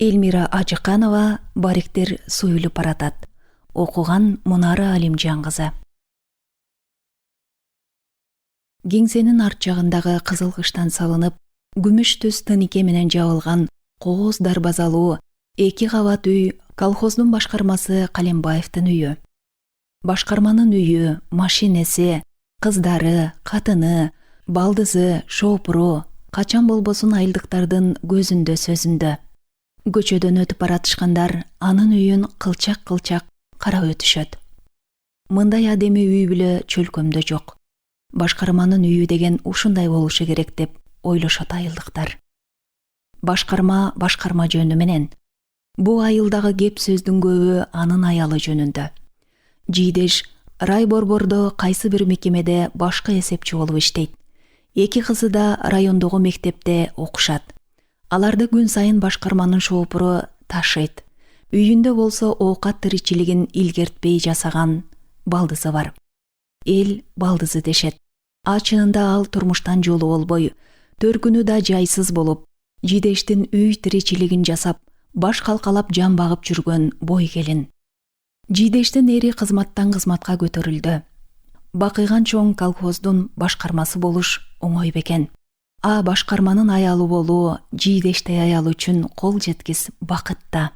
Эльмира Ажыканова бариктер суюлуп баратат. Окуган Мунара Алимжан кызы. Кеңсенин арт жагындагы кызыл кыштан салынып, күмүш түс тынике менен жабылган кооз дарбазалуу 2 кабат үй колхоздун башкармасы Калембаевдин үйү. Башкарманын үйү, машинеси, кыздары, катыны, балдызы, шоопуру качан болбосун айылдыктардын көзүндө сөзүндө. Көчөдөн өтүп баратышкандар анын үйүн кылчак-кылчак карап өтүшөт. Мындай адеми үй биле чөлкөмдө жок. Башкарманын үйү деген ушундай болушу керек деп ойлошот айылдыктар. Башкарма жөнү менен. Бу айылдагы кеп сөздүн көбү анын аялы жөнүндө. Жийдеш рай борбордо кайсы бир мекемеде башкы эсепчи болуп иштейт. 2 кызы да райондогу мектепте окушат. Аларды күн сайын башкарманын шоопуру ташыйт. Үйүндө болсо оокат тиричилигин илгертпей жасаган балдызы бар. Эл балдызы дешет. Чынында ал турмуштан жолу болбой, төркүнү да жайсыз болуп, жийдештин үй тиричилигин жасап, баш калкалап жан багып жүргөн бой келин. Жийдештин эри кызматтан кызматка көтөрүлдү. Бакыйган чоң колхоздун башкармасы болуш оңой бекен. Башкарманын аялы болуу жийдештей аял үчүн кол жеткис бакыт да.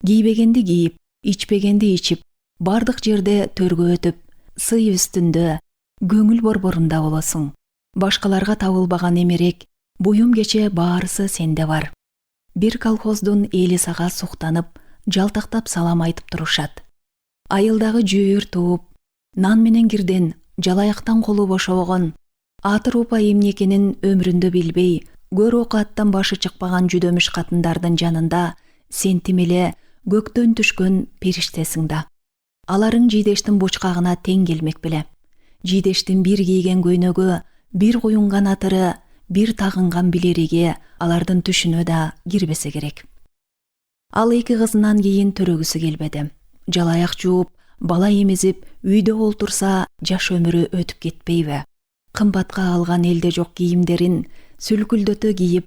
Кийбегенди кийип, ичпегенди ичип, бардык жерде төргө өтүп, сый үстүндө, көңүл борборунда болосуң. Башкаларга табылбаган эмерек, буюм кече баарысы сенде бар. Бир колхоздун эли сага суктанып, жалтактап салам айтып турушат. Айылдагы жүйөр тууп, нан менен кирден, жалаяктан колу бошобогон, атыр упа эмне экенин өмүрүндө билбей, көр окаттан башы чыкпаган жүдөмүш катындардын жанында сен тим эле көктөн түшкөн периштесиң да. Аларың жийдештин бучкагына тең келмек беле. Жийдештин бир кийген көйнөгү, бир куюнган атыры, бир тагынган билериги алардын түшүнө да кирбесе керек. Ал 2 кызынан кийин төрөгүсү келбеди. Жалаяк жууп, бала эмизип, үйдө олтурса жаш өмүрү өтүп кетпейби? Кымбатка алган элде жок кийимдерин сүлкүлдөтө кийип,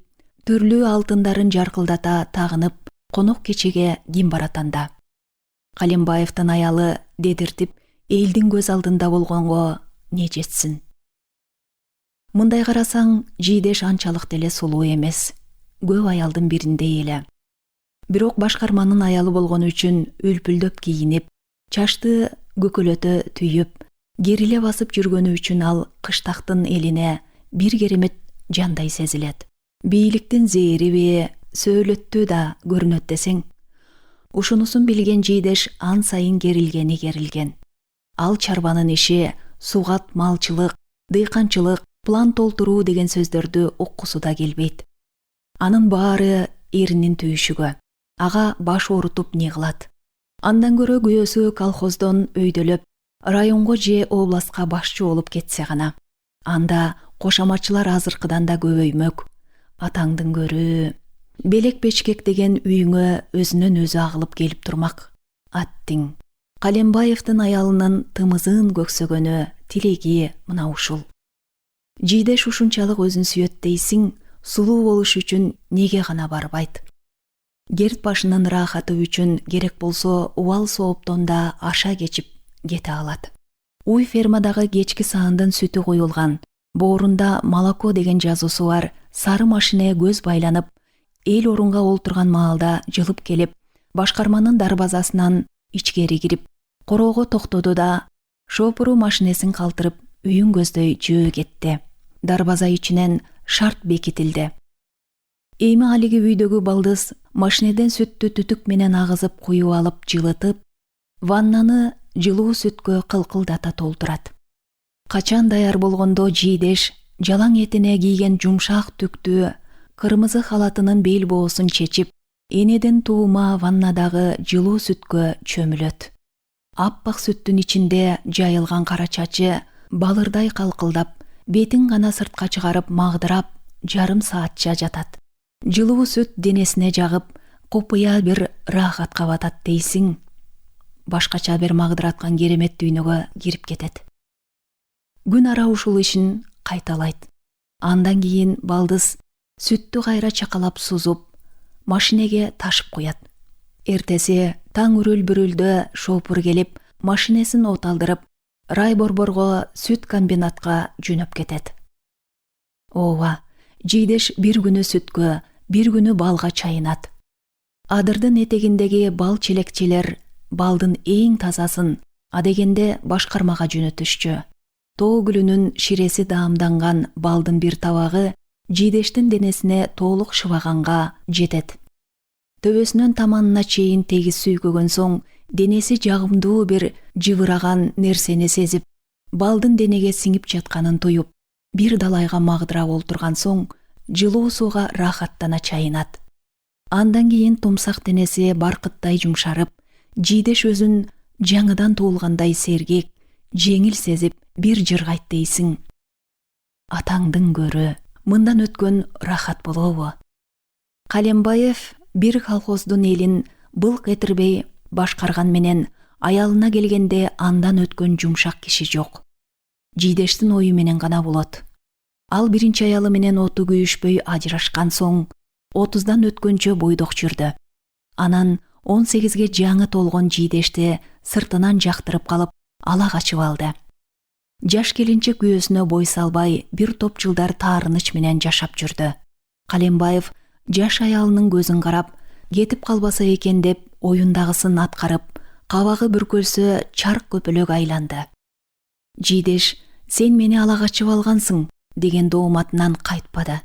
түрлүү алтындарын жаркылдата тагынып, конок кечеге ким баратанда. Калембаевдин аялы дедиртип, элдин көз алдында болгонго не жетсин. Мындай карасаң, жийдеш анчалык деле сулуу эмес. Көп аялдын бириндей эле. Бирок башкарманын аялы болгону үчүн үлпүлдөп кийинип, чачты көкөлөтө түйүп, кериле басып жүргөнү үчүн ал кыштактын элине бир керемет жандай сезилет. Бийликтин зээриби, сөөлөттүү да көрүнөт десең. Ушунусун билген жийдеш ан сайын керилген. Ал чарбанын иши, сугат малчылык, дыйканчылык, план толтуруу деген сөздөрдү уккусу да келбейт. Анын баары эринин түйүшүгө. Ага баш оорутуп не кылат. Андан көрө күйөөсү колхоздон өйдөлөп, районго же областка башчы болуп кетсе гана. Анда кошаматчылар азыркыдан да көбөймөк. Атаңдын көрү, белек бечкек деген үйүңө өзүнөн өзү агылып келип турмак. Аттиң. Калембаевдин аялынын тымызын көксөгөнү, тилеги мына ушул. Жийдеш ушунчалык өзүн сүйөт дейсиң, сулуу болуш үчүн неге гана барбайт? Керт башынын рахаты үчүн керек болсо убал сооптонда аша кечип кете алат. Уй фермадагы кечки саандын сүтү куюлган, боорунда молоко деген жазуусу бар сары машине көз байланып, эл орунга олтурган маалда жылып келип, башкарманын дарбазасынан ичкери кирип, короого токтоду да, шоопуру машинесин калтырып, үйүн көздөй жөө кетти. Дарбаза ичинен шарт бекитилди. Эми алиги үйдөгү балдыз машинеден сүттү түтүк менен агызып куюп алып жылытып, ваннаны жылуу сүткө кылкылдата толтурат. Качан даяр болгондо жийдеш жалаң этине кийген жумшак түктүү кырмызы халатынын бел боосун чечип, энеден туума ваннадагы жылуу сүткө чөмүлөт. Аппак сүттүн ичинде жайылган кара чачы балырдай калкылдап, бетин гана сыртка чыгарып магдырап, жарым саатча жатат. Жылуу сүт денесине жагып, копуя бир рахатка батат дейсиң. Башкача бир магдыраткан керемет дүйнөгө кирип кетет. Күн ара ушул ишин кайталайт. Андан кийин балдыз сүттү кайра чакалап сузуп, машинеге ташып куят. Эртеси таң үрүл-бүрүлдө шопур келип, машинесин оталдырып, рай борборго сүт комбинатка жөнөп кетет. Ооба, жийдеш бир күнү сүткө, бир күнү балга чайынат. Адырдын этегиндеги бал челекчилер балдын эң тазасын адегенде башкармага жөнөтүшчү. Тоо гүлүнүн ширеси даамданган балдын бир табагы жийдештин денесине толук шыбаганга жетет. Төбөсүнөн таманына чейин тегиз сүйкөгөн соң, денеси жагымдуу бир жыбыраган нерсени сезип, балдын денеге сиңип жатканын туюп, бир далайга магдырап олтурган соң, жылуу сууга рахаттана чайынат. Андан кийин тумсак денеси баркыттай жумшарып, жийдеш өзүн жаңыдан туулгандай сергек, жеңил сезип, бир жыргайт дейсиң. Атаңдын көрү, мындан өткөн рахат болобу? Калембаев бир колхоздун элин былк этирбей башкарган менен аялына келгенде андан өткөн жумшак киши жок. Жийдештин ою менен гана болот. Ал биринчи аялы менен оту күйүшпөй ажырашкан соң, 30дан өткөнчө бойдок жүрдү. Анан 18ге жаңы толгон жийдешти сыртынан жактырып калып, ала качып алды. Жаш келинчек күйөөсүнө бой салбай, бир топ жылдар таарыныч менен жашап жүрдү. Калембаев жаш аялынын көзүн карап, кетип калбаса экен деп оюндагысын аткарып, кабагы бүркөлсө чарк көпөлөк айланды. Жийдеш, сен мени ала качып алгансың деген дооматынан кайтпады.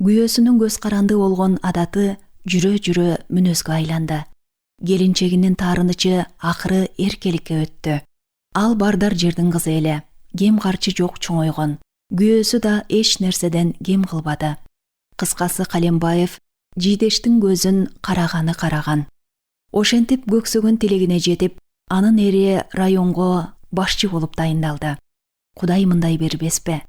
Күйөөсүнүн көз каранды болгон адаты жүрө-жүрө мүнөзгө айланды. Келинчегинин таарынычы акыры эркеликке өттү. Ал бардар жердин кызы эле, кем карчы жок чоңойгон. Күйөөсү да эч нерседен кем кылбады. Кыскасы, Калембаев жийдештин көзүн караган. Ошентип көксөгөн тилегине жетип, анын эри районго башчы болуп дайындалды. Кудай мындай бербеспи?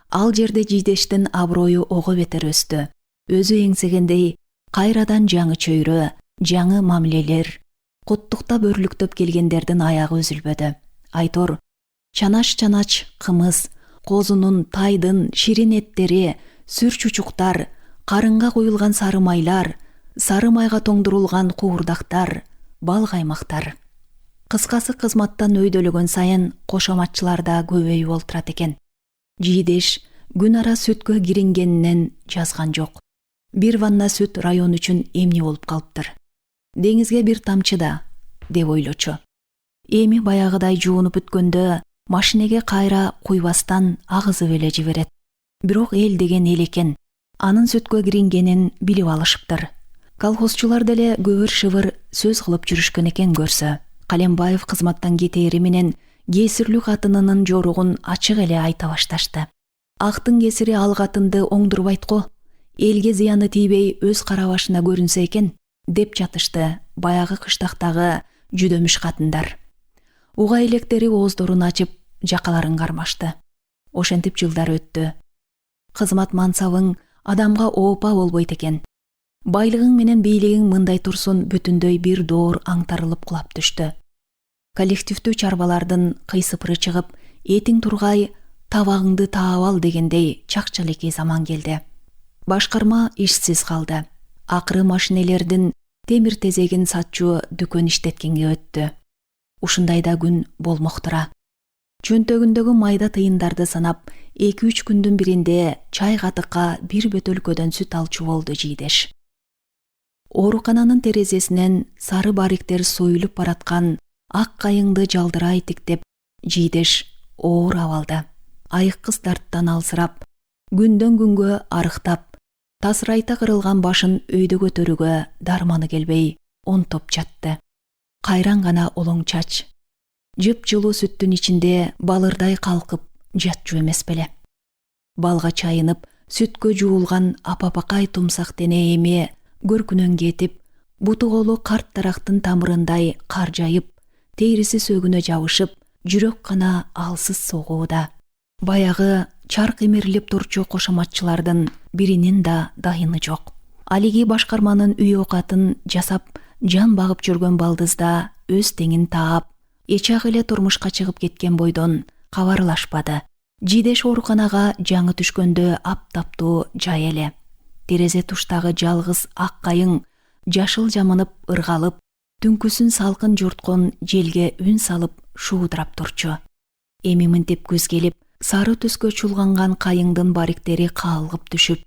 Ал жерде жийдештин аброю ого бетер өстү. Өзү эңсегендей, кайрадан жаңы чөйрө, жаңы мамилелер, куттуктап өрлүктөп келгендердин аягы үзүлбөдү. Айтор, чанаш кымыз, козунун, тайдын ширин эттери, сүр чучуктар, карынга куюлган сары майлар, сары майга тоңдурулган куурдактар, бал каймактар. Кыскасы, кызматтан өйдөлөгөн сайын кошоматчылар да көбөйүп олтурат экен. Жийдеш күн ара сүткө кирингенинен жазган жок. Бир ванна сүт район үчүн эмне болуп калыптыр. Деңизге бир тамчы да, деп ойлочу. Эми баягыдай жуунуп бүткөндө машинеге кайра куйбастан агызып эле жиберет. Бирок эл деген эл экен. Анын сүткө кирингенин билип алышыптыр. Колхозчулар деле көбүр-шыбыр сөз кылып жүрүшкөн экен көрсө. Калембаев кызматтан кетери менен кесирлүү катынынын жоругун ачык эле айта башташты. Актын кесири ал катынды оңдурбайт го. Элге зыяны тийбей өз кара башына көрүнсө экен, деп жатышты баягы кыштактагы жүдөмүш катындар. Уга электери ооздорун ачып, жакаларын кармашты. Ошентип жылдар өттү. Кызмат мансабың адамга оопа болбойт экен. Байлыгың менен бийлигиң мындай турсун бүтүндөй бир доор аңтарылып кулап түштү. Коллективдүү чарбалардын кыйсыпыры чыгып, этиң тургай, табагыңды таап ал дегендей чакчалекей заман келди. Башкарма ишсиз калды. Акыры машинелердин темир тезегин сатчу дүкөн иштеткенге өттү. Ушундайда күн болмоктура. Чөнтөгүндөгү майда тыйындарды санап, 2-3 күндүн биринде чай катыкка бир бөтөлкөдөн сүт алчу болду жийдеш. Оорукананын терезесинен сары бариктер союлуп бараткан ак кайыңды жалдырай тиктеп, жийдеш оор абалда, айыккыс дарттан алсырап, күндөн күнгө арыктап, тасырайта кырылган башын өйдө көтөрүүгө дарманы келбей онтоп жатты. Кайран гана олоң чач. Жып-жылуу сүттүн ичинде балырдай калкып жатчу эмес беле. Балга чайынып, сүткө жуулган апапакай тумсак дене эми көркүнөн кетип, буту колу карт дарактын тамырындай каржайып, териси сөгүнө жабышып, жүрөк гана алсыз согууда. Баягы чарк эмерилип турчу кошоматчылардын биринин да дайыны жок. Алиги башкарманын үй окатын жасап, жан багып жүргөн балдызда өз теңин таап, эчак эле турмушка чыгып кеткен бойдон кабарлашпады. Жийдеш ооруканага жаңы түшкөндө аптаптуу жай эле. Терезе туштагы жалгыз ак кайың жашыл жамынып ыргалып, түнкүсүн салкын журткон желге үн салып шуудурап турчу. Эми мынтип күз келип, сары түскө чулганган кайыңдын бариктери каалгып түшүп,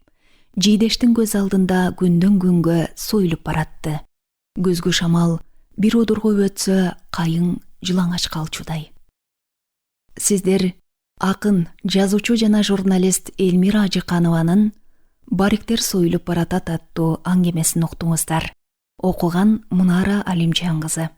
жийдештин көз алдында күндөн күнгө союлуп баратты. Күзгү шамал бир удургу өтсө, кайың жылаңач калчудай. Сиздер акын, жазуучу жана журналист Элмира Ажыканованын «Бариктер союлуп баратат» аттуу аңгемесин уктуңуздар. Окуган Мунара Алимжан кызы.